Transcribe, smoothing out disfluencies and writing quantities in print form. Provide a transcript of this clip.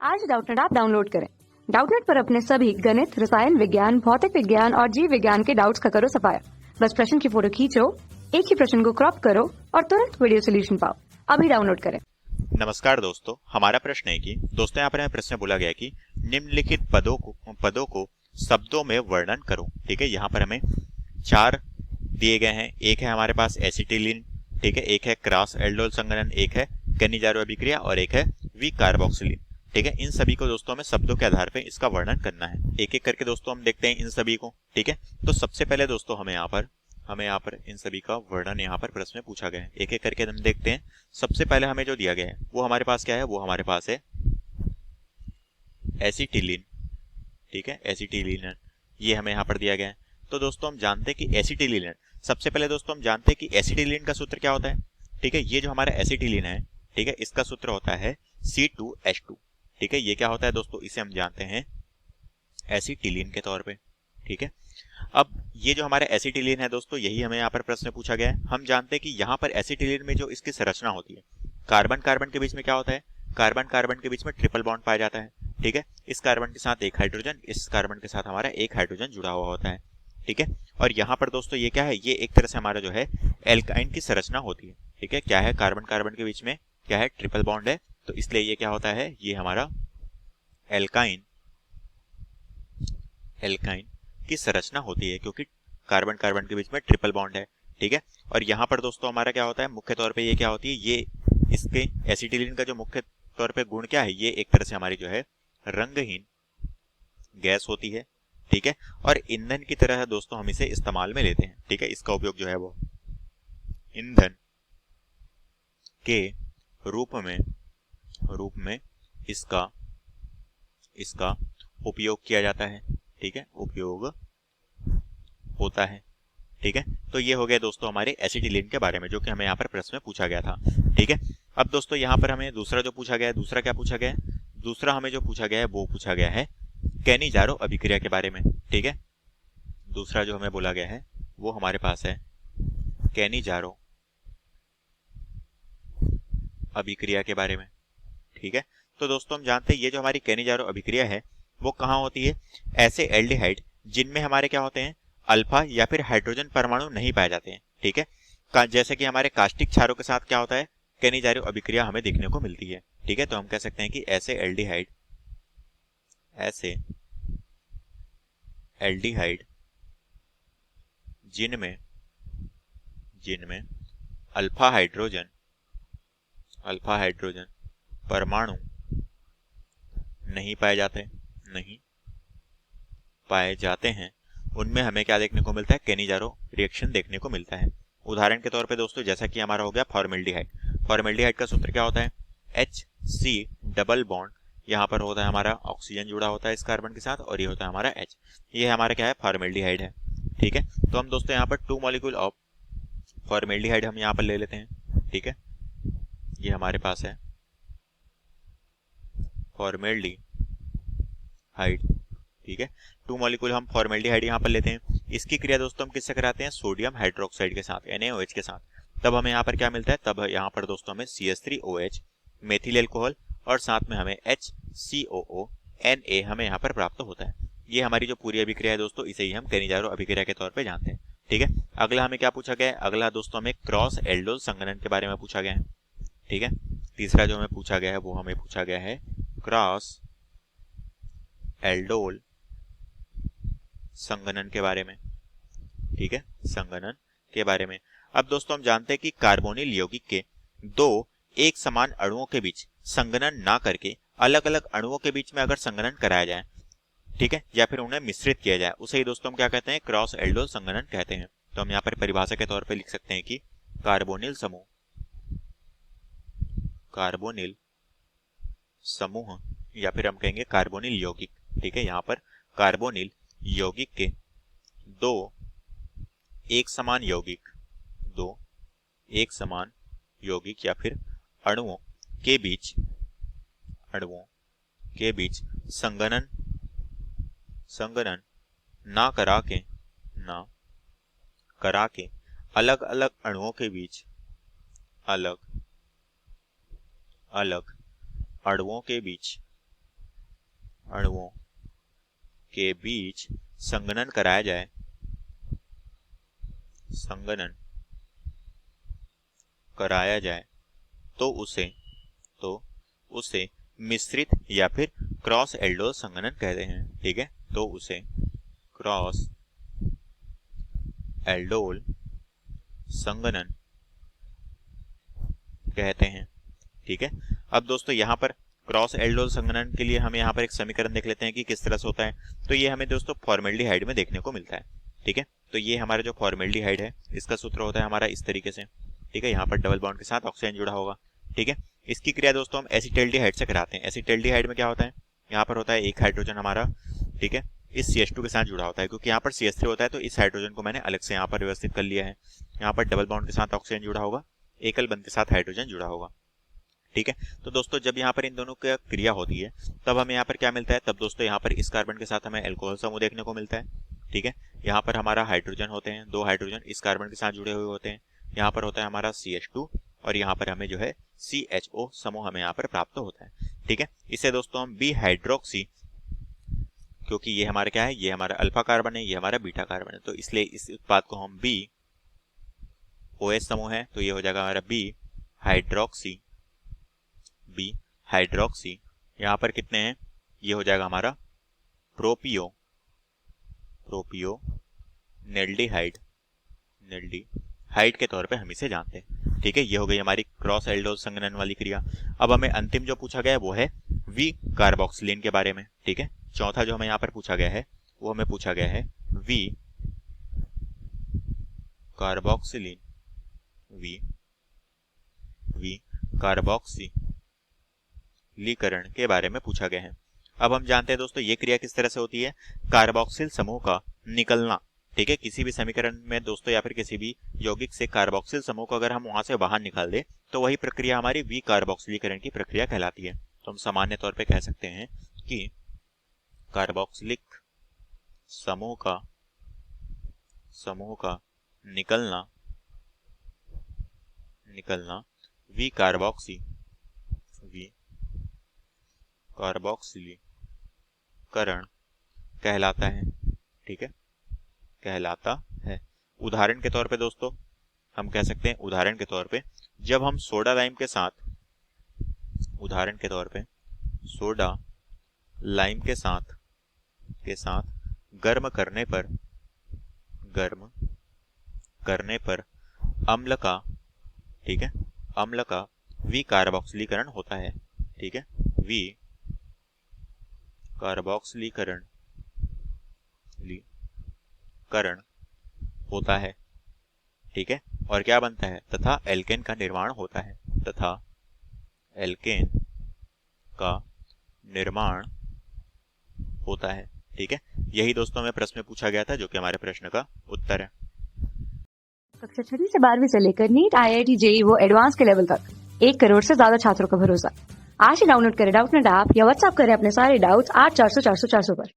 आज Doubtnut app download करें। Doubtnut पर अपने सभी गणित, रसायन विज्ञान, भौतिक विज्ञान और जीव विज्ञान के डाउट्स का करो सफाया। बस प्रश्न की फोटो खींचो, एक ही प्रश्न को क्रॉप करो और तुरंत वीडियो सोल्यूशन पाओ। अभी डाउनलोड करें। नमस्कार दोस्तों, हमारा प्रश्न है कि दोस्तों यहाँ पर हमें प्रश्न बोला गया कि निम्नलिखित पदों को शब्दों में वर्णन करो। ठीक है, यहाँ पर हमें 4 दिए गए हैं। एक है हमारे पास एसिटिलीन, ठीक है, एक है क्रॉस एल्डोल संघनन, एक है कैनिजारो अभिक्रिया और एक है वी कार्बोक्सिलिन। ठीक है, इन सभी को दोस्तों हमें शब्दों के आधार पर इसका वर्णन करना है। एक एक करके दोस्तों हम देखते हैं इन सभी को। ठीक है, तो सबसे पहले दोस्तों हमें यहाँ पर इन सभी का वर्णन यहाँ पर प्रश्न में पूछा गया है। एक एक करके हम देखते हैं। सबसे पहले हमें जो दिया गया है वो हमारे पास क्या है, वो हमारे पास है एसिटिलीन। ठीक है, एसिटिलीन ये हमें यहाँ पर दिया गया है। तो दोस्तों हम जानते हैं कि एसिटिलीन, सबसे पहले दोस्तों हम जानते हैं कि एसिटिलीन का सूत्र क्या होता है। ठीक है, ये जो हमारा एसिटिलीन है, ठीक है, इसका सूत्र होता है C2H2। ठीक है, ये क्या होता है दोस्तों, इसे हम जानते हैं एसिटिलीन के तौर पे। ठीक है, अब ये जो हमारा एसिटिलीन है दोस्तों, यही हमें यहाँ पर प्रश्न पूछा गया है। हम जानते हैं कि यहाँ पर एसिटिलीन में जो इसकी संरचना होती है, कार्बन कार्बन के बीच में क्या होता है, कार्बन कार्बन के बीच में ट्रिपल बॉन्ड पाया जाता है। ठीक है, इस कार्बन के साथ एक हाइड्रोजन, इस कार्बन के साथ हमारा एक हाइड्रोजन जुड़ा हुआ होता है। ठीक है, और यहाँ पर दोस्तों ये क्या है, ये एक तरह से हमारा जो है एल्काइन की संरचना होती है। ठीक है, क्या है, कार्बन कार्बन के बीच में क्या है, ट्रिपल बॉन्ड है, तो इसलिए ये क्या होता है, ये हमारा एल्काइन की संरचना होती है, क्योंकि कार्बन कार्बन के बीच में ट्रिपल बॉन्ड है। ठीक है, और यहाँ पर दोस्तों हमारा क्या होता है, मुख्य तौर पे ये क्या होती है, ये इसके एसिटिलीन का जो मुख्य तौर पे गुण क्या है, ये एक तरह से हमारी जो है रंगहीन गैस होती है। ठीक है, और ईंधन की तरह दोस्तों हम इसे इस्तेमाल में लेते हैं। ठीक है, इसका उपयोग जो है वो ईंधन के रूप में इसका उपयोग किया जाता है। ठीक है, उपयोग होता है। ठीक है, तो ये हो गया दोस्तों हमारे एसिटिलीन के बारे में, जो कि हमें यहाँ पर प्रश्न में पूछा गया था। ठीक है, अब दोस्तों यहाँ पर हमें दूसरा जो पूछा गया है, दूसरा क्या पूछा गया है, दूसरा हमें जो पूछा गया है वो पूछा गया है कैनिजारो अभिक्रिया के बारे में। ठीक है, दूसरा जो हमें बोला गया है वो हमारे पास है कैनिजारो अभिक्रिया के बारे में। ठीक है, तो दोस्तों हम जानते हैं ये जो हमारी कैनिजारो अभिक्रिया है वो कहाँ होती है, ऐसे एल्डिहाइड जिनमें हमारे क्या होते हैं, अल्फा या फिर हाइड्रोजन परमाणु नहीं पाए जाते हैं। ठीक है, जैसे कि हमारे कास्टिक क्षारों के साथ क्या होता है, कैनिजारो अभिक्रिया हमें देखने को मिलती है। ठीक है, तो हम कह सकते हैं कि ऐसे एल्डिहाइड जिनमें अल्फा हाइड्रोजन परमाणु नहीं पाए जाते हैं, उनमें हमें क्या देखने को मिलता है, कैनिजारो रिएक्शन देखने को मिलता है। उदाहरण के तौर पे दोस्तों जैसा कि हमारा हो गया फॉर्मेल्डिहाइड का सूत्र क्या होता है, HC डबल बॉन्ड, यहाँ पर होता है हमारा ऑक्सीजन जुड़ा होता है इस कार्बन के साथ, और ये होता है हमारा H, ये हमारा क्या है, फॉर्मेल्डिहाइड है। ठीक है, तो हम दोस्तों यहाँ पर 2 मॉलिक्यूल ऑफ फॉर्मेल्डिहाइड हम यहाँ पर ले लेते हैं। ठीक है, ये हमारे पास है फॉर्मेल्डिहाइड। ठीक है, 2 मॉलिक्यूल हम फॉर्मेल्डिहाइड यहाँ पर लेते हैं। इसकी क्रिया दोस्तों हम किससे कराते हैं, सोडियम हाइड्रोक्साइड के साथ, NaOH के साथ। तब हमें यहाँ पर क्या मिलता है, तब यहाँ पर दोस्तों हमें CH3OH मेथिल एल्कोहल और साथ में हमें HCOO Na हमें यहाँ पर प्राप्त होता है। ये हमारी जो पूरी अभिक्रिया है दोस्तों, इसे ही हम कैनिजारो अभिक्रिया के तौर पे जानते हैं। ठीक है, अगला हमें क्या पूछा गया है, अगला दोस्तों हमें क्रॉस एल्डोल संघनन के बारे में पूछा गया है। ठीक है, तीसरा जो हमें पूछा गया है वो हमें पूछा गया है क्रॉस एल्डोल संघनन के बारे में। ठीक है, संघनन के बारे में। अब दोस्तों हम जानते हैं कि कार्बोनिल यौगिक के 2 एक समान अणुओं के बीच संघनन ना करके अलग अलग अणुओं के बीच में अगर संघनन कराया जाए, ठीक है, या फिर उन्हें मिश्रित किया जाए, उसे ही दोस्तों हम क्या कहते हैं, क्रॉस एल्डोल संघनन कहते हैं। तो हम यहाँ पर परिभाषा के तौर पर लिख सकते हैं कि कार्बोनिल समूह या फिर हम कहेंगे कार्बोनिल यौगिक। ठीक है, यहाँ पर कार्बोनिल यौगिक के 2 एक समान यौगिक या फिर अणुओं के बीच संघनन ना करा के अलग अलग अणुओं के बीच अणुओं के बीच संघनन कराया जाए, संघनन कराया जाए तो उसे मिश्रित या फिर क्रॉस एल्डोल संघनन कहते हैं। ठीक है, तो उसे क्रॉस एल्डोल संघनन कहते हैं। ठीक है, अब दोस्तों यहाँ पर क्रॉस एल्डोल संघनन के लिए हम यहाँ पर एक समीकरण देख लेते हैं कि किस तरह से होता है। तो ये हमें दोस्तों फॉर्मेल्डिहाइड में देखने को मिलता है। ठीक है, तो ये हमारा जो फॉर्मेल्डिहाइड है इसका सूत्र होता है हमारा इस तरीके से। ठीक है, यहाँ पर डबल बॉन्ड के साथ ऑक्सीजन जुड़ा होगा। ठीक है, इसकी क्रिया दोस्तों हम एसिटाल्डिहाइड से कराते हैं। एसिटाल्डिहाइड में क्या होता है, यहाँ पर होता है एक हाइड्रोजन हमारा, ठीक है, इस CH2 के साथ जुड़ा होता है, क्योंकि यहाँ पर CH3 होता है तो इस हाइड्रोजन को मैंने अलग से यहाँ पर व्यवस्थित कर लिया है। यहाँ पर डबल बॉन्ड के साथ ऑक्सीजन जुड़ा होगा, एकल बंध के साथ हाइड्रोजन जुड़ा होगा। ठीक है, तो दोस्तों जब यहाँ पर इन दोनों की क्रिया होती है तब हमें यहाँ पर क्या मिलता है, तब दोस्तों यहाँ पर इस कार्बन के साथ हमें अल्कोहल समूह देखने को मिलता है। ठीक है, यहाँ पर हमारा हाइड्रोजन होते हैं, 2 हाइड्रोजन इस कार्बन के साथ जुड़े हुए होते हैं। यहाँ पर होता है हमारा CH2 और यहाँ पर हमें जो है CHO समूह हमें यहाँ पर प्राप्त होता है। ठीक है, इसे दोस्तों हम बी हाइड्रोक्सी, क्योंकि ये हमारा क्या है, ये हमारा अल्फा कार्बन है, ये हमारा बीटा कार्बन है, तो इसलिए इस उत्पाद को हम बी OH समूह है, तो ये हो जाएगा हमारा बी हाइड्रोक्सी। यहाँ पर कितने हैं, ये हो जाएगा हमारा प्रोपियोनेल्डिहाइड के तौर पे हम इसे जानते हैं। ठीक है, ये हो गई हमारी क्रॉस एल्डोल संघनन वाली क्रिया। अब हमें अंतिम जो पूछा गया है वो है वी कार्बोक्सिलिन के बारे में। ठीक है, चौथा जो हमें यहाँ पर पूछा गया है वो हमें पूछा गया है वी कार्बोक्सिलीकरण के बारे में पूछा गया है। अब हम जानते हैं दोस्तों ये क्रिया किस तरह से होती है, कार्बोक्सिल समूह का निकलना। ठीक है, किसी भी समीकरण में दोस्तों या फिर किसी भी यौगिक से कार्बोक्सिल समूह को अगर हम वहां से बाहर निकाल दे तो वही प्रक्रिया हमारी वी कार्बोक्सिलीकरण की प्रक्रिया कहलाती है। तो हम सामान्य तौर पे कह सकते हैं कि कार्बोक्सिलिक समूह का निकलना वी कार्बोक्सिलीकरण कहलाता है। ठीक है, कहलाता है। उदाहरण के तौर पे दोस्तों हम कह सकते हैं, उदाहरण के तौर पे जब हम सोडा लाइम के साथ गर्म करने पर अम्ल का वी कार्बोक्सिलीकरण होता है। ठीक है, वी कार्बोक्सिलीकरण होता है। ठीक है, और क्या बनता है, तथा एल्केन का निर्माण होता है, ठीक है, यही दोस्तों हमें प्रश्न में पूछा गया था जो कि हमारे प्रश्न का उत्तर है। कक्षा 6 से 12वीं से लेकर नीट, IIT, JEE वो एडवांस के लेवल तक 1 करोड़ से ज्यादा छात्रों का भरोसा। आज ही डाउनलोड करें डाउटनेट ऐप या व्हाट्सएप करें अपने सारे डाउट्स 8400 400 400 पर।